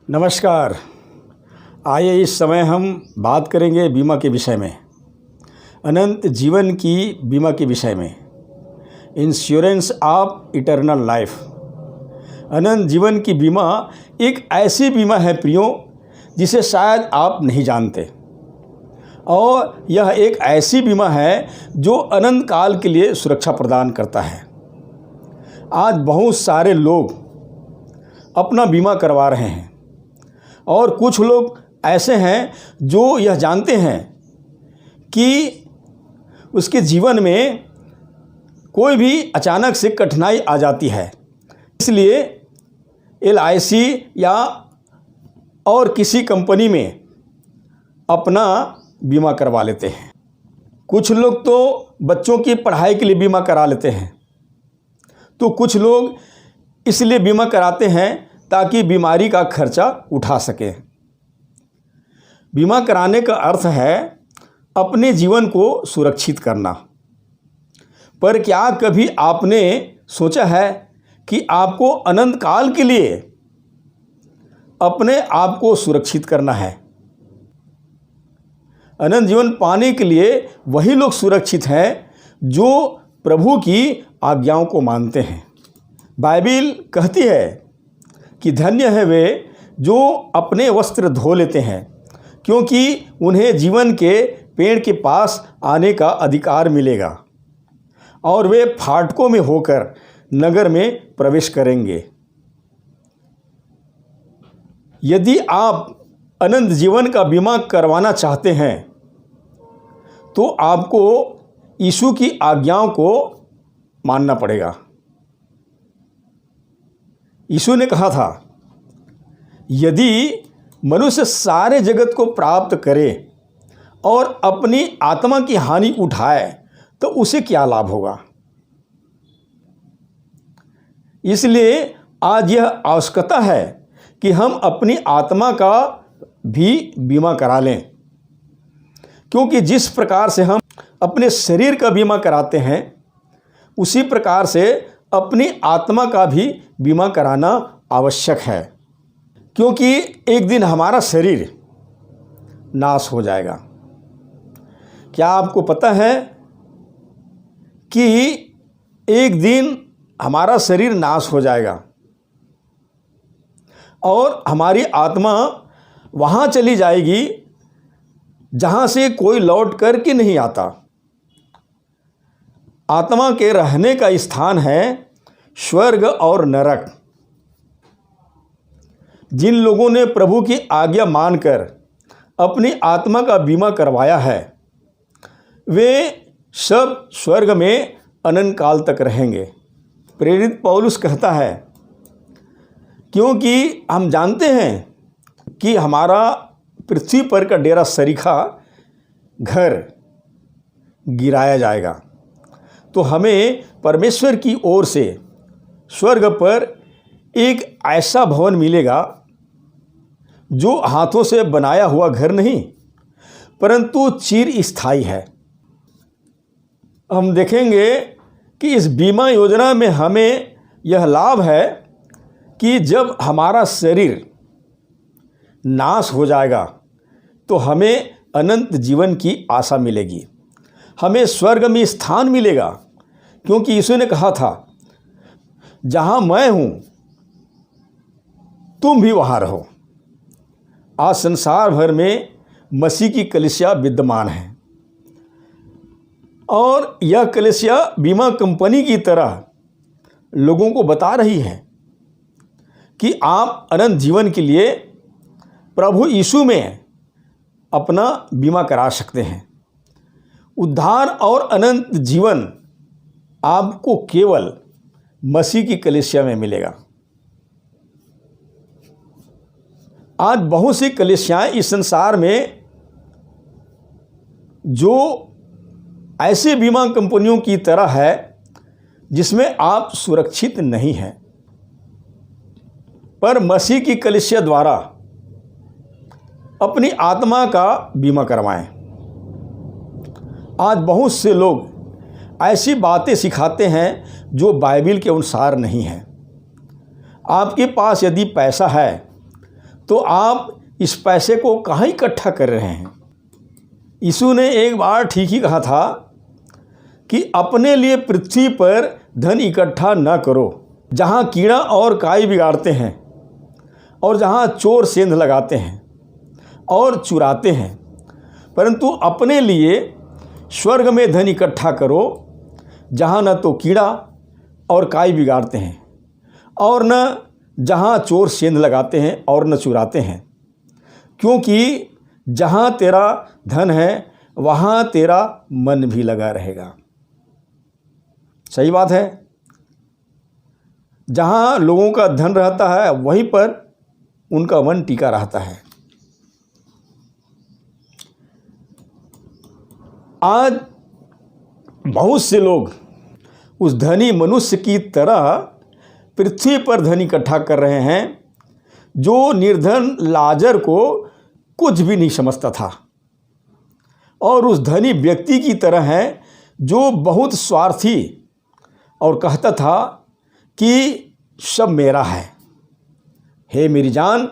नमस्कार। आइए इस समय हम बात करेंगे बीमा के विषय में, अनंत जीवन की बीमा के विषय में, इंश्योरेंस ऑफ इटर्नल लाइफ। अनंत जीवन की बीमा एक ऐसी बीमा है प्रियो, जिसे शायद आप नहीं जानते, और यह एक ऐसी बीमा है जो अनंत काल के लिए सुरक्षा प्रदान करता है। आज बहुत सारे लोग अपना बीमा करवा रहे हैं, और कुछ लोग ऐसे हैं जो यह जानते हैं कि उसके जीवन में कोई भी अचानक से कठिनाई आ जाती है, इसलिए LIC या और किसी कंपनी में अपना बीमा करवा लेते हैं। कुछ लोग तो बच्चों की पढ़ाई के लिए बीमा करा लेते हैं, तो कुछ लोग इसलिए बीमा कराते हैं ताकि बीमारी का खर्चा उठा सके। बीमा कराने का अर्थ है अपने जीवन को सुरक्षित करना। पर क्या कभी आपने सोचा है कि आपको अनंत काल के लिए अपने आप को सुरक्षित करना है? अनंत जीवन पाने के लिए वही लोग सुरक्षित हैं जो प्रभु की आज्ञाओं को मानते हैं। बाइबिल कहती है कि धन्य है वे जो अपने वस्त्र धो लेते हैं, क्योंकि उन्हें जीवन के पेड़ के पास आने का अधिकार मिलेगा और वे फाटकों में होकर नगर में प्रवेश करेंगे। यदि आप अनंत जीवन का बीमा करवाना चाहते हैं तो आपको यीशु की आज्ञाओं को मानना पड़ेगा। यीशु ने कहा था, यदि मनुष्य सारे जगत को प्राप्त करे और अपनी आत्मा की हानि उठाए तो उसे क्या लाभ होगा। इसलिए आज यह आवश्यकता है कि हम अपनी आत्मा का भी बीमा करा लें, क्योंकि जिस प्रकार से हम अपने शरीर का बीमा कराते हैं, उसी प्रकार से अपनी आत्मा का भी बीमा कराना आवश्यक है, क्योंकि एक दिन हमारा शरीर नाश हो जाएगा। क्या आपको पता है कि एक दिन हमारा शरीर नाश हो जाएगा और हमारी आत्मा वहाँ चली जाएगी जहाँ से कोई लौट कर के नहीं आता। आत्मा के रहने का स्थान है स्वर्ग और नरक। जिन लोगों ने प्रभु की आज्ञा मानकर अपनी आत्मा का बीमा करवाया है, वे सब स्वर्ग में अनंत काल तक रहेंगे। प्रेरित पौलुस कहता है, क्योंकि हम जानते हैं कि हमारा पृथ्वी पर का डेरा सरीखा घर गिराया जाएगा, तो हमें परमेश्वर की ओर से स्वर्ग पर एक ऐसा भवन मिलेगा जो हाथों से बनाया हुआ घर नहीं, परंतु चिरस्थायी है। हम देखेंगे कि इस बीमा योजना में हमें यह लाभ है कि जब हमारा शरीर नाश हो जाएगा तो हमें अनंत जीवन की आशा मिलेगी, हमें स्वर्ग में स्थान मिलेगा, क्योंकि यीशु ने कहा था, जहाँ मैं हूँ तुम भी वहाँ रहो। आज संसार भर में मसीह की कलीसिया विद्यमान है, और यह कलीसिया बीमा कंपनी की तरह लोगों को बता रही है कि आप अनंत जीवन के लिए प्रभु यीशु में अपना बीमा करा सकते हैं। उद्धार और अनंत जीवन आपको केवल मसीह की कलीसिया में मिलेगा। आज बहुत सी कलीसियाएं इस संसार में जो ऐसे बीमा कंपनियों की तरह है जिसमें आप सुरक्षित नहीं हैं, पर मसीह की कलीसिया द्वारा अपनी आत्मा का बीमा करवाएं। आज बहुत से लोग ऐसी बातें सिखाते हैं जो बाइबिल के अनुसार नहीं है। आपके पास यदि पैसा है तो आप इस पैसे को कहाँ इकट्ठा कर रहे हैं? यीशु ने एक बार ठीक ही कहा था कि अपने लिए पृथ्वी पर धन इकट्ठा न करो, जहाँ कीड़ा और काई बिगाड़ते हैं और जहाँ चोर सेंध लगाते हैं और चुराते हैं, परंतु अपने लिए स्वर्ग में धन इकट्ठा करो, जहाँ न तो कीड़ा और काई बिगाड़ते हैं और न जहाँ चोर सेंध लगाते हैं और न चुराते हैं, क्योंकि जहाँ तेरा धन है वहाँ तेरा मन भी लगा रहेगा। सही बात है। जहाँ लोगों का धन रहता है वहीं पर उनका मन टिका रहता है। आज बहुत से लोग उस धनी मनुष्य की तरह पृथ्वी पर धन इकट्ठा कर रहे हैं जो निर्धन लाजर को कुछ भी नहीं समझता था, और उस धनी व्यक्ति की तरह है जो बहुत स्वार्थी और कहता था कि सब मेरा है, हे मेरी जान,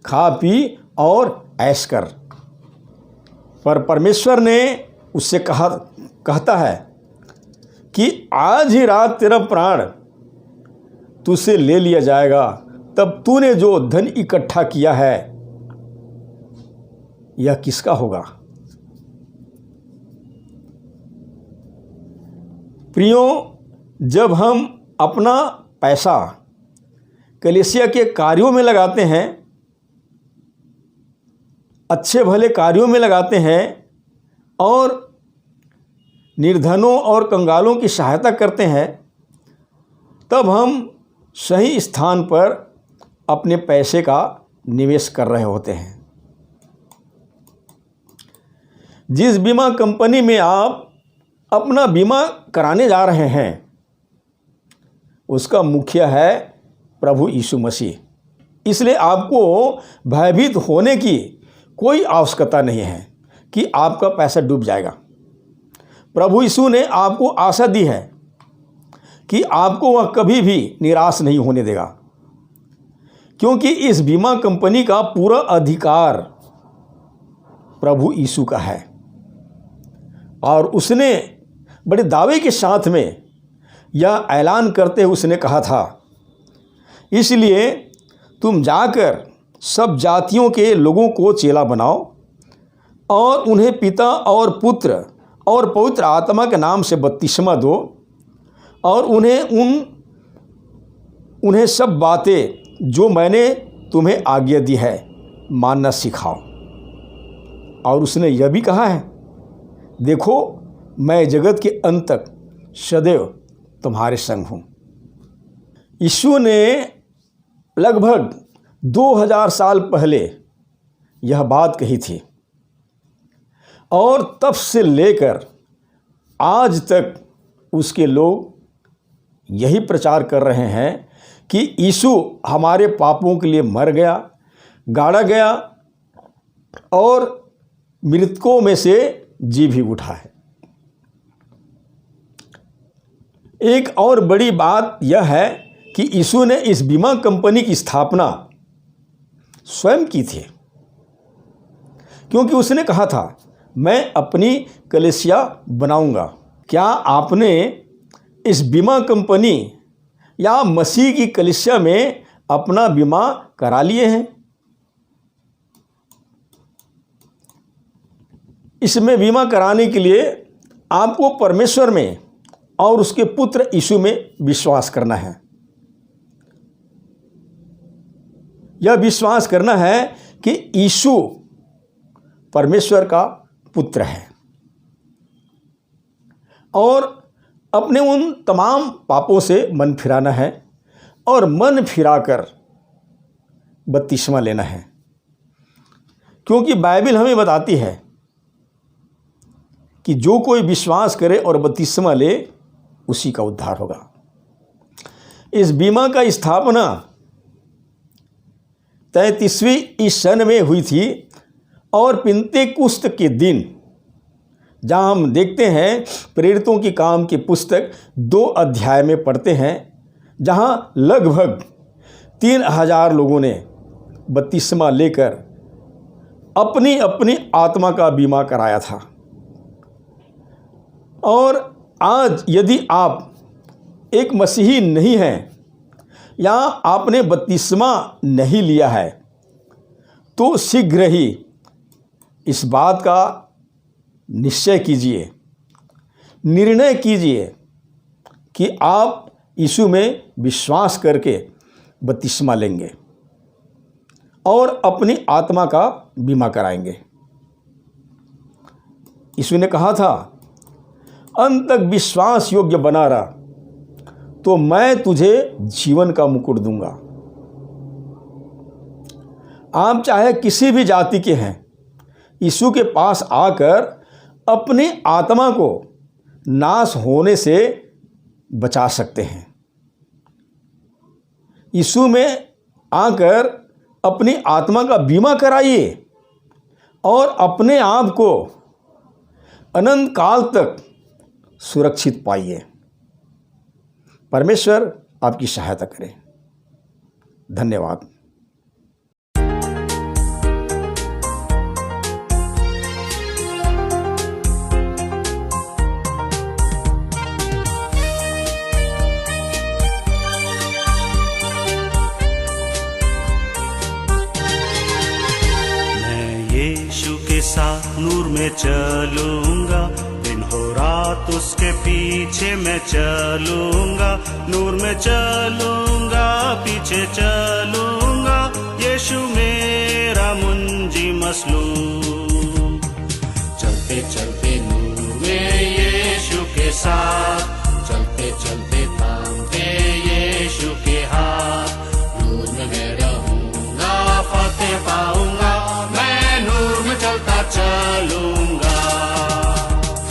खा पी और ऐश कर। पर परमेश्वर ने उससे कहता है कि आज ही रात तेरा प्राण तुझसे ले लिया जाएगा, तब तूने जो धन इकट्ठा किया है यह किसका होगा? प्रियो, जब हम अपना पैसा कलीसिया के कार्यों में लगाते हैं, अच्छे भले कार्यों में लगाते हैं और निर्धनों और कंगालों की सहायता करते हैं, तब हम सही स्थान पर अपने पैसे का निवेश कर रहे होते हैं। जिस बीमा कंपनी में आप अपना बीमा कराने जा रहे हैं उसका मुखिया है प्रभु यीशु मसीह। इसलिए आपको भयभीत होने की कोई आवश्यकता नहीं है कि आपका पैसा डूब जाएगा। प्रभु यीशु ने आपको आशा दी है कि आपको वह कभी भी निराश नहीं होने देगा, क्योंकि इस बीमा कंपनी का पूरा अधिकार प्रभु यीशु का है और उसने बड़े दावे के साथ में यह ऐलान करते हुए उसने कहा था, इसलिए तुम जाकर सब जातियों के लोगों को चेला बनाओ और उन्हें पिता और पुत्र और पवित्र आत्मा के नाम से बपतिस्मा दो और उन्हें सब बातें जो मैंने तुम्हें आज्ञा दी है मानना सिखाओ। और उसने यह भी कहा है, देखो मैं जगत के अंत तक सदैव तुम्हारे संग हूँ। यीशु ने लगभग 2000 साल पहले यह बात कही थी और तब से लेकर आज तक उसके लोग यही प्रचार कर रहे हैं कि यीशु हमारे पापों के लिए मर गया, गाड़ा गया और मृतकों में से जी भी उठा है। एक और बड़ी बात यह है कि यीशु ने इस बीमा कंपनी की स्थापना स्वयं की थी, क्योंकि उसने कहा था मैं अपनी कलीसिया बनाऊंगा। क्या आपने इस बीमा कंपनी या मसीह की कलीसिया में अपना बीमा करा लिए हैं? इसमें बीमा कराने के लिए आपको परमेश्वर में और उसके पुत्र यीशु में विश्वास करना है। यह विश्वास करना है कि यीशु परमेश्वर का पुत्र है और अपने उन तमाम पापों से मन फिराना है और मन फिराकर बपतिस्मा लेना है, क्योंकि बाइबल हमें बताती है कि जो कोई विश्वास करे और बपतिस्मा ले उसी का उद्धार होगा। इस बीमा का स्थापना 33वीं ईसन में हुई थी और पिन्तेकुस्त के दिन, जहाँ हम देखते हैं प्रेरितों की काम की पुस्तक 2 अध्याय में पढ़ते हैं, जहाँ लगभग 3000 लोगों ने बपतिस्मा लेकर अपनी अपनी आत्मा का बीमा कराया था। और आज यदि आप एक मसीही नहीं हैं या आपने बपतिस्मा नहीं लिया है, तो शीघ्र ही इस बात का निश्चय कीजिए, निर्णय कीजिए कि आप यीशु में विश्वास करके बपतिस्मा लेंगे और अपनी आत्मा का बीमा कराएंगे। यीशु ने कहा था, अंत तक विश्वास योग्य बना रहा तो मैं तुझे जीवन का मुकुट दूंगा। आप चाहे किसी भी जाति के हैं, यीशु के पास आकर अपनी आत्मा को नाश होने से बचा सकते हैं। यीशु में आकर अपनी आत्मा का बीमा कराइए और अपने आप को अनंत काल तक सुरक्षित पाइए। परमेश्वर आपकी सहायता करे। धन्यवाद। यीशु के साथ नूर में चलूंगा, दिन हो रात उसके पीछे मैं चलूंगा। नूर में चलूंगा, पीछे चलूंगा, यीशु मेरा मुंजी मसलूब। चलते चलते नूर में यीशु के साथ